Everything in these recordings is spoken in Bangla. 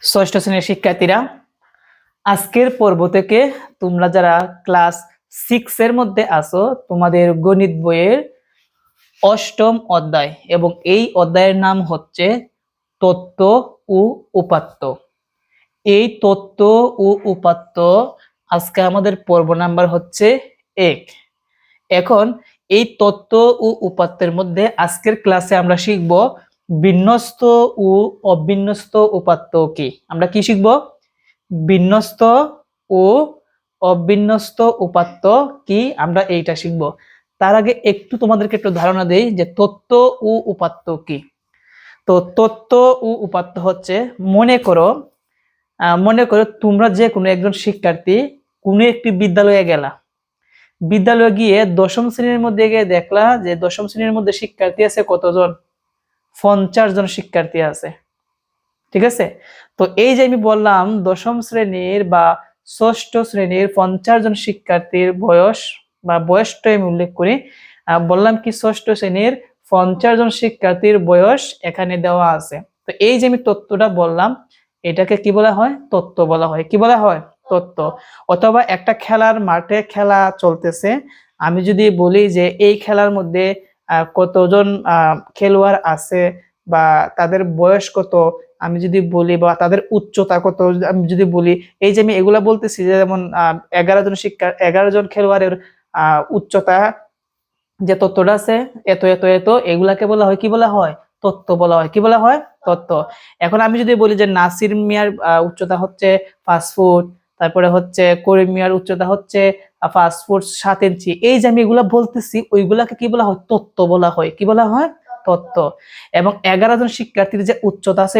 ষষ্ঠ শ্রেণীর শিক্ষার্থীরা, আজকের পর্ব থেকে তোমরা যারা ক্লাস 6 এর মধ্যে আছো, তোমাদের গণিত বইয়ের অষ্টম অধ্যায় এবং এই অধ্যায়ের নাম হচ্ছে তত্ত্ব ও উপাত্ত। এই তত্ত্ব ও উপাত্ত আজকে আমাদের পর্ব নাম্বার হচ্ছে 1। এখন এই তত্ত্ব ও উপাত্তের মধ্যে আজকের ক্লাসে আমরা শিখব বিন্যস্ত ও অবিন্যস্ত উপাত্ত কি। আমরা কি শিখব? বিন্যস্ত ও অবিন্যস্ত উপাত্ত কি, আমরা এইটা শিখব। তার আগে একটু তোমাদেরকে একটু ধারণা দেই যে তত্ত্ব ও উপাত্ত কি। তো তত্ত্ব ও উপাত্ত হচ্ছে, মনে করো তোমরা যে কোনো একজন শিক্ষার্থী কোনো একটি বিদ্যালয়ে গেলা, বিদ্যালয়ে গিয়ে দশম শ্রেণীর মধ্যে গিয়ে দেখলা যে দশম শ্রেণীর মধ্যে শিক্ষার্থী আছে কতজন? 50 জন শিক্ষার্থী আছে। ঠিক আছে, তো এই যে আমি বললাম দশম শ্রেণীর বা ষষ্ঠ শ্রেণীর 50 জন শিক্ষার্থীর বয়স বা বয়সটা আমি উল্লেখ করি, বললাম কি ষষ্ঠ শ্রেণীর 50 জন শিক্ষার্থীর বয়স এখানে দেওয়া আছে। তো এই যে আমি তথ্যটা বললাম, এটাকে কি বলা হয়? তথ্য বলা হয়। কি বলা হয়? তথ্য। অথবা একটা খেলার মাঠে খেলা চলতেছে, আমি যদি বলি যে এই খেলার মধ্যে কতজন খেলোয়াড় আছে বা তাদের বয়স কত, আমি যদি বলি, বা তাদের উচ্চতা কত আমি যদি বলি, এই যে আমি এগুলা বলতেছি, যেমন 11 জন খেলোয়াড়ের উচ্চতা যে তথ্যটা আছে এত এত এত, এগুলাকে বলা হয় কি বলা হয়? তথ্য বলা হয়। কি বলা হয়? তথ্য। এখন আমি যদি বলি যে নাসির মিয়ার উচ্চতা হচ্ছে 5 ফুট, তারপরে হচ্ছে করিম মিয়ার উচ্চতা হচ্ছে 5 ফুট 7 ইঞ্চি, এই যে আমি এগুলা বলতেছি, ওইগুলাকে কি বলা হয়? তথ্য বলা হয়। কি বলা হয়? তথ্য। এবং 11 জন শিক্ষার্থীর যে উচ্চতা আছে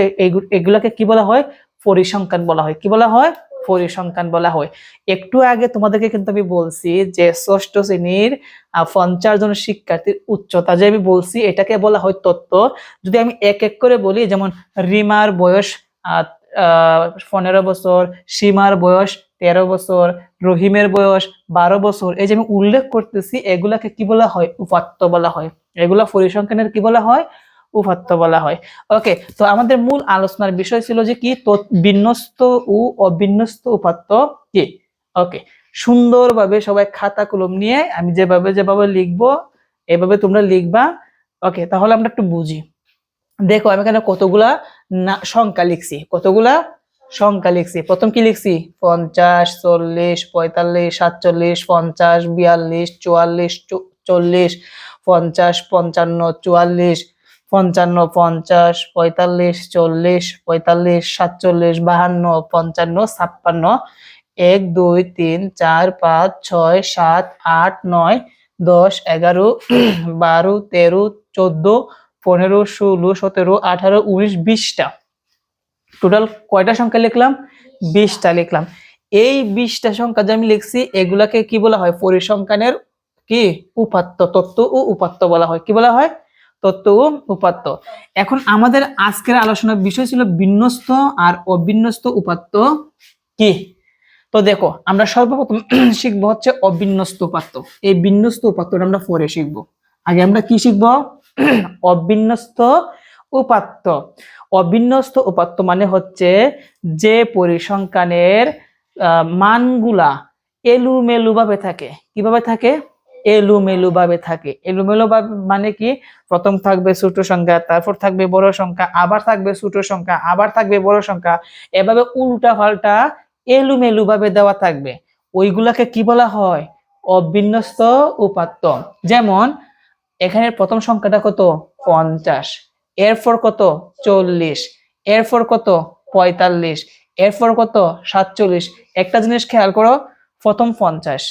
এগুলাকে কি বলা হয়? পরিসংখ্যান বলা হয়। কি বলা হয়? পরিসংখ্যান বলা হয়। একটু আগে তোমাদেরকে কিন্তু আমি বলছি যে ষষ্ঠ শ্রেণীর 50 জন শিক্ষার্থীর উচ্চতা যে আমি বলছি, এটাকে বলা হয় তথ্য। যদি আমি এক এক করে বলি, যেমন রিমার বয়স 15 বছর, সীমার বয়স 13 বছর, রহিমের বয়স 12 বছর, এই যে আমি উল্লেখ করতেছি, এগুলাকে কি বলা হয়? উপাত্ত বলা হয়। এগুলা পরিসংখ্যানের কি বলা হয়? উপাত্ত বলা হয়। ওকে, তো আমাদের মূল আলোচনার বিষয় ছিল যে কি, বিন্যস্ত ও অবিন্যস্ত উপাত্ত কি। ওকে, সুন্দরভাবে সবাই খাতা কলম নিয়ে আমি যেভাবে লিখবো এভাবে তোমরা লিখবা। ওকে, তাহলে আমরা একটু বুঝি। দেখো আমি এখানে কতগুলা সংখ্যা লিখছি। কতগুলা সংখ্যা লিখছি? প্রথম কি লিখছি? 50, 40, 45, 47, 50, 42, 44, 40, 50, 55, 44, 55, 50, 45, 40, 45, 47, 52, 55, 56, 1, 2, 3, 4, 5, 6, 7, 8, 9, 10, 11, 12, 13, 14, 15, 16, 17, 18, 19, 20টা। টোটাল কয়টা সংখ্যা লিখলাম? 20টা লিখলাম। এই 20টা সংখ্যা যে আমি লিখছি, এগুলাকে কি বলা হয়? পরিসংখ্যানের কি উপাত্ত, তথ্য ও উপাত্ত বলা হয়। কি বলা হয়? তথ্য ও উপাত্ত। এখন আমাদের আজকের আলোচনার বিষয় ছিল বিন্যস্ত আর অবিন্যস্ত উপাত্ত কি। তো দেখো আমরা সর্বপ্রথম শিখবো হচ্ছে অবিন্যস্ত উপাত্ত। এই বিন্যস্ত উপাত্তটা আমরা পরে শিখবো। আগে আমরা কি শিখবো? অবিন্যস্ত উপাত্ত। অবিন্যস্ত উপাত্ত মানে হচ্ছে যে পরিসংখ্যানের মানগুলা এলোমেলো ভাবে থাকে। কিভাবে থাকে? এলোমেলো ভাবে থাকে। এলোমেলো ভাবে মানে কি? প্রথম থাকবে ছোট সংখ্যা, তারপর থাকবে বড় সংখ্যা, আবার থাকবে ছোট সংখ্যা, আবার থাকবে বড় সংখ্যা, এভাবে উল্টা পাল্টা এলোমেলো ভাবে দেওয়া থাকবে। ওইগুলাকে কি বলা হয়? অবিন্যস্ত উপাত্ত। যেমন এখানে প্রথম সংখ্যাটা কত? 50, এরপর কত? 40, এরপর কত? 45, এরপর কত? 47। একটা জিনিস খেয়াল করো, প্রথম 50,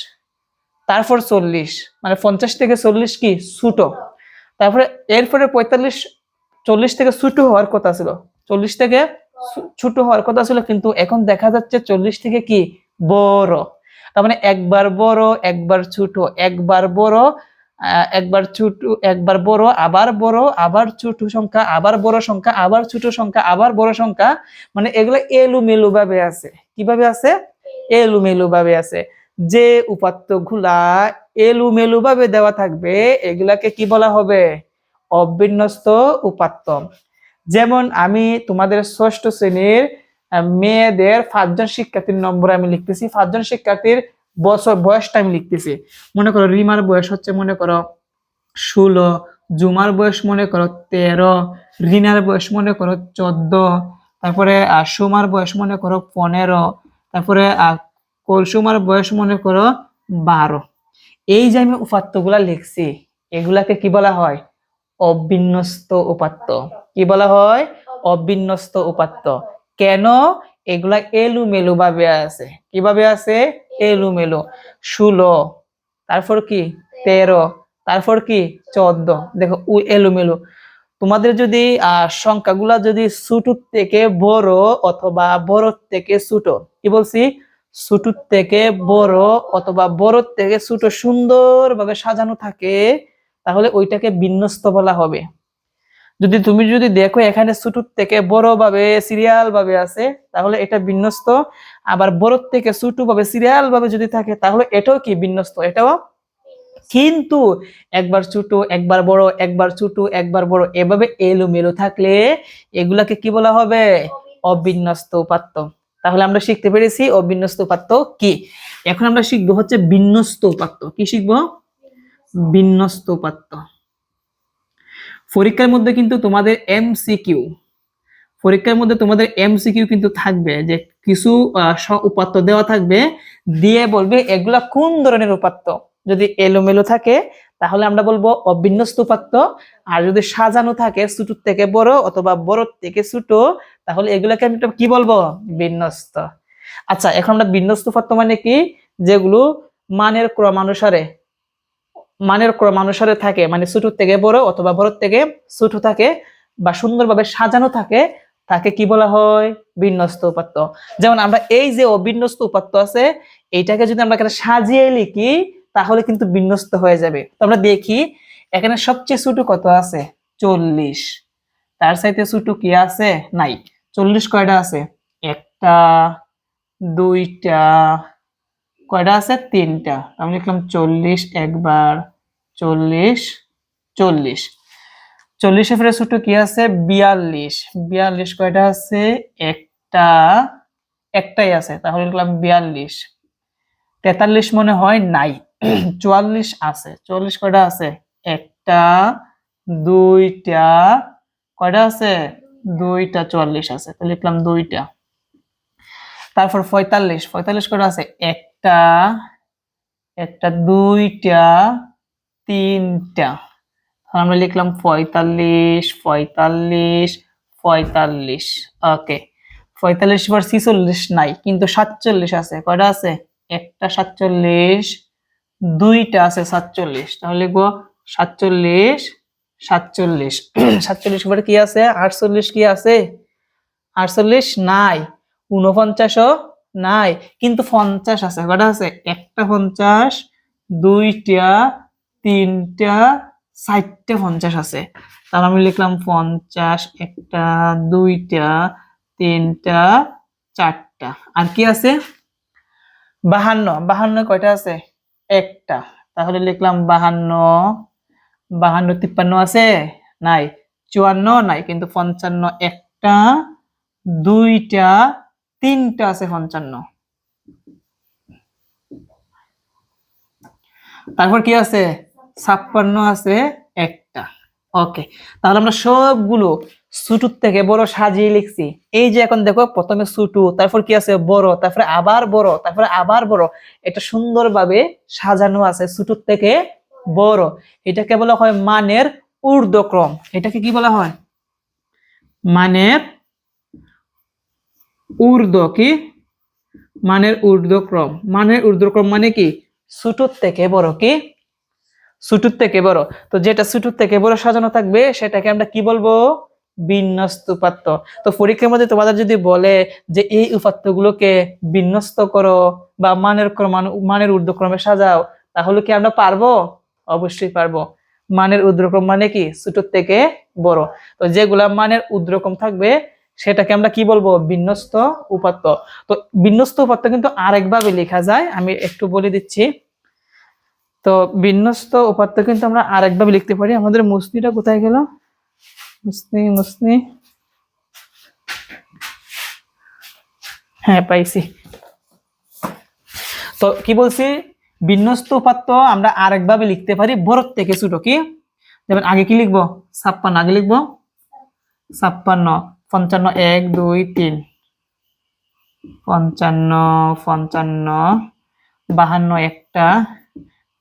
তারপর 40, মানে 50 থেকে 40 কি ছোট, তারপরে এরপরে 45, 40 থেকে ছোট হওয়ার কথা ছিল, 40 থেকে ছোট হওয়ার কথা ছিল, কিন্তু এখন দেখা যাচ্ছে 40 থেকে কি বড়। তার মানে একবার বড়, একবার ছোট, একবার বড়, একবার ছোট, একবার বড়, আবার বড়, আবার ছোট সংখ্যা, আবার বড় সংখ্যা, আবার ছোট সংখ্যা, আবার বড় সংখ্যা, মানে এগুলো এলোমেলো ভাবে আছে। কিভাবে আছে? এলোমেলো ভাবে আছে। যে উপাত্তগুলা এলোমেলো ভাবে দেওয়া থাকবে, এগুলাকে কি বলা হবে? অবিন্যস্ত উপাত্ত। যেমন আমি তোমাদের ষষ্ঠ শ্রেণীর মেয়েদের 5 জন শিক্ষার্থীর নম্বর আমি লিখতেছি, 5 জন শিক্ষার্থীর বয়সটা আমি লিখতেছি। মনে করো রিমার বয়স হচ্ছে মনে করো 16, জুমার বয়স মনে করো 13, রিনার বয়স মনে করো 14, তারপরে সুমার বয়স মনে করো 15, তারপরে কলসুমার বয়স মনে করো 12। এই যে আমি উপাত্তগুলা লিখছি, এগুলাকে কি বলা হয়? অবিন্যস্ত উপাত্ত। কি বলা হয়? অবিন্যস্ত উপাত্ত। কেন? এগুলা এলোমেলো ভাবে আছে। কিভাবে আছে? এলোমেলো। 16, তারপর কি 13, তারপর কি 14। দেখো এলোমেলো। তোমাদের যদি সংখ্যাগুলা যদি ছোট থেকে বড় অথবা বড় থেকে ছোট, কি বলছি? ছোট থেকে বড় অথবা বড় থেকে ছোট সুন্দরভাবে সাজানো থাকে, তাহলে ওইটাকে বিন্যস্ত বলা হবে। তুমি যদি দেখো এখানে ছোট থেকে বড় ভাবে সিরিয়াল ভাবে আছে, তাহলে এটা বিন্যস্ত। আবার বড় থেকে ছোট ভাবে সিরিয়াল ভাবে যদি থাকে, তাহলে এটাও কি বিন্যস্ত, এটাও। কিন্তু একবার ছোট একবার বড়, একবার ছোট একবার বড়, এভাবে এলোমেলো থাকলে এগুলাকে কি বলা হবে? অবিন্যস্ত উপাত্ত। তাহলে আমরা শিখতে পেরেছি অবিন্যস্ত উপাত্ত কি। এখন আমরা শিখবো হচ্ছে বিন্যস্ত উপাত্ত। কি শিখবো? বিন্যস্ত উপাত্ত। পরীক্ষার মধ্যে কিন্তু তোমাদের এমসিকিউ কিন্তু থাকবে, যে কিছু উপাত্ত দেওয়া থাকবে, দিয়ে বলবে এগুলা কোন ধরনের উপাত্ত। যদি এলোমেলো থাকে তাহলে আমরা বলবো অবিন্যস্ত উপাত্ত, আর যদি সাজানো থাকে ছোট থেকে বড় অথবা বড় থেকে ছোট, তাহলে এগুলাকে আমি কি বলবো? বিন্যস্ত। আচ্ছা, এখন আমরা বিন্যস্ত উপাত্ত মানে কি? যেগুলো মানের ক্রমানুসারে থাকে, মানে ছোট থেকে বড় অথবা বড় থেকে ছোট থাকে, বা সুন্দরভাবে সাজানো থাকে, তাকে কি বলা হয়? বিন্যস্ত উপাত্ত। যেমন আমরা এই যে অবিন্যস্ত উপাত্ত আছে, এইটাকে যদি আমরা এখানে সাজিয়ে লিখি, তাহলে কিন্তু বিন্যস্ত হয়ে যাবে। তো আমরা দেখি এখানে সবচেয়ে ছোট কত আছে? 40। তার চাইতে ছোট কি আছে? নাই। 40 কয়টা আছে? একটা, দুইটা, কয়টা আছে? 3টা। আমি লিখলাম 40 একবার, 40, 40। 40 এর ছোট কি আছে? 42। 42 কয়টা আছে? একটাই আছে, তাহলে লিখলাম 42। 43 মনে হয় নাই। 44 আছে। 44 কয়টা আছে? একটা, দুইটা, কয়টা আছে? দুইটা 44 আছে, তাহলে লিখলাম 2টা। তারপর 45। 45 কয়টা আছে? একটা, দুইটা, 3টা। আমরা লিখলাম 45, 45, 45। ওকে। 45 পর 46 নাই, কিন্তু 47 আছে। কয়টা আছে? একটা 47, দুইটা আছে 47, তাহলে লিখবো 47, 47। 47 পরে কি আছে? 48 কি আছে? 48 নাই। 49ও নাই, কিন্তু 50 আছে। কয়টা আছে? একটা 50, দুইটা, 3টা, 4টে 50 আছে। তাহলে আমি লিখলাম 50, একটা, দুইটা, 3টা, 4টা। আর কি আছে? 52। 52 কয়টা আছে? একটা, তাহলে লিখলাম 52। 52, 53 আছে? নাই। 54 নাই, কিন্তু 55 একটা, দুইটা, 3টা আছে 55। তারপর কি আছে? 56 আছে একটা। ওকে, তাহলে আমরা সবগুলো ছোট থেকে বড় সাজিয়ে লিখছি। এই যে এখন দেখো, প্রথমে ছোট, তারপর কি আছে? বড়, তারপরে আবার বড়, তারপরে আবার বড়। এটা সুন্দরভাবে সাজানো আছে ছোট থেকে বড়। এটাকে বলা হয় মানের ঊর্ধ্বক্রম। এটাকে কি বলা হয়? মানের কি? মানের ঊর্ধ্বক্রম। মানের ঊর্ধ্বক্রম মানে কি? ছোট থেকে বড়। কি? ছোট থেকে বড়। তো যেটা ছোট থেকে বড় সাজানো থাকবে, সেটাকে আমরা কি বলবো? বিন্যস্ত উপাত্ত। তো পরীক্ষার মধ্যে তোমাদের যদি বলে যে এই উপাত্তগুলোকে বিন্যস্ত করো বা মানের ঊর্ধ্বক্রমে সাজাও, তাহলে কি আমরা পারবো? অবশ্যই পারবো। মানের ঊর্ধ্বক্রম মানে কি? ছোট থেকে বড়। তো যেগুলা মানের ঊর্ধ্বক্রম থাকবে, সেটাকে আমরা কি বলবো? বিন্যস্ত উপাত্ত। তো বিন্যস্ত উপাত্ত কিন্তু আরেকভাবে লেখা যায়, আমি একটু বলে দিচ্ছি। তো বিন্যস্ত উপাত্ত কিন্তু আমরা আরেকভাবে লিখতে পারি। আমাদের মুসনিটা কোথায় গেল? মুসনি, হ্যাঁ পাইছি। তো কি বলছি, বিন্যস্ত উপাত্ত আমরা আরেকভাবে লিখতে পারি বড় থেকে ছোট। কি যেমন আগে কি লিখবো, 56, আগে লিখবো 56, 55, 1 2 3, 55 55, 52 একটা,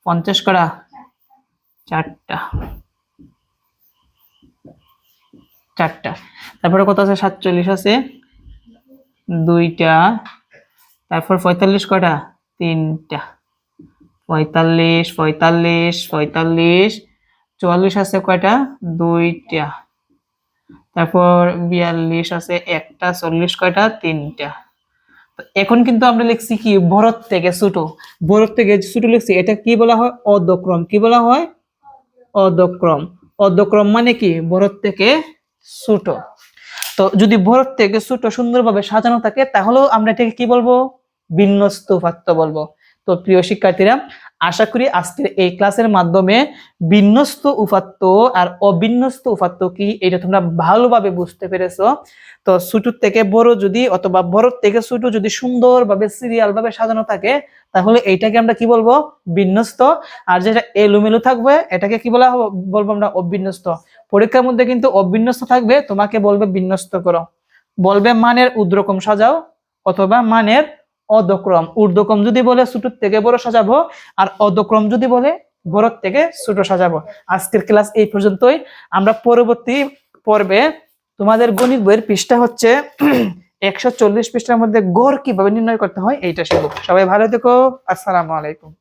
50 করা 4টা, তারপরে কত আছে, 47 আছে 2টা, তারপর 45 কটা 3টা, 45 45 45, 44 আছে কয়টা 2টা, তারপর 42 আছে একটা, 40 কয়টা 3টা। এখন কিন্তু আমরা লিখছি কি বড় থেকে ছোট, বড় থেকে ছোট লিখছি, এটা কি বলা হয়, অর্ধক্রম। কি বলা হয়, অর্ধক্রম। অর্ধক্রম মানে কি বড় থেকে ছোট। তো যদি বড় থেকে ছোট সুন্দরভাবে সাজানো থাকে তাহলেও আমরা এটাকে কি বলবো, বিন্যস্ত উপাত্ত বলবো। তো প্রিয় শিক্ষার্থীরা, আশা করি আজকের এই ক্লাসের মাধ্যমে বিন্যস্ত উপাত্ত আর অবিন্যস্ত উপাত্ত কি এটা তোমরা ভালোভাবে বুঝতে পেরেছো। তো ছোট থেকে বড় যদি অথবা বড় থেকে ছোট যদি সুন্দরভাবে সিরিয়াল ভাবে সাজানো থাকে তাহলে এইটাকে আমরা কি বলবো, বিন্যস্ত। আর যেটা এলোমেলো থাকবে এটাকে কি বলবো আমরা, অবিন্যস্ত। পরীক্ষার মধ্যে কিন্তু অবিন্যস্ত থাকবে, তোমাকে বলবে বিন্যস্ত করো, বলবে মানের ঊর্ধ্বক্রম সাজাও অথবা মানের অধক্রম। ঊর্ধ্বক্রম যদি বলে ছোট থেকে বড় সাজাবো, আর অধক্রম যদি বলে বড় থেকে ছোট সাজাবো। আজকের ক্লাস এই পর্যন্তই। আমরা পরবর্তী পর্বে তোমাদের গণিত বইয়ের পৃষ্ঠা হচ্ছে 140 পৃষ্ঠার মধ্যে গড় কিভাবে নির্ণয় করতে হয় এইটা শিখবো। সবাই ভালো থেকো, আসসালামু আলাইকুম।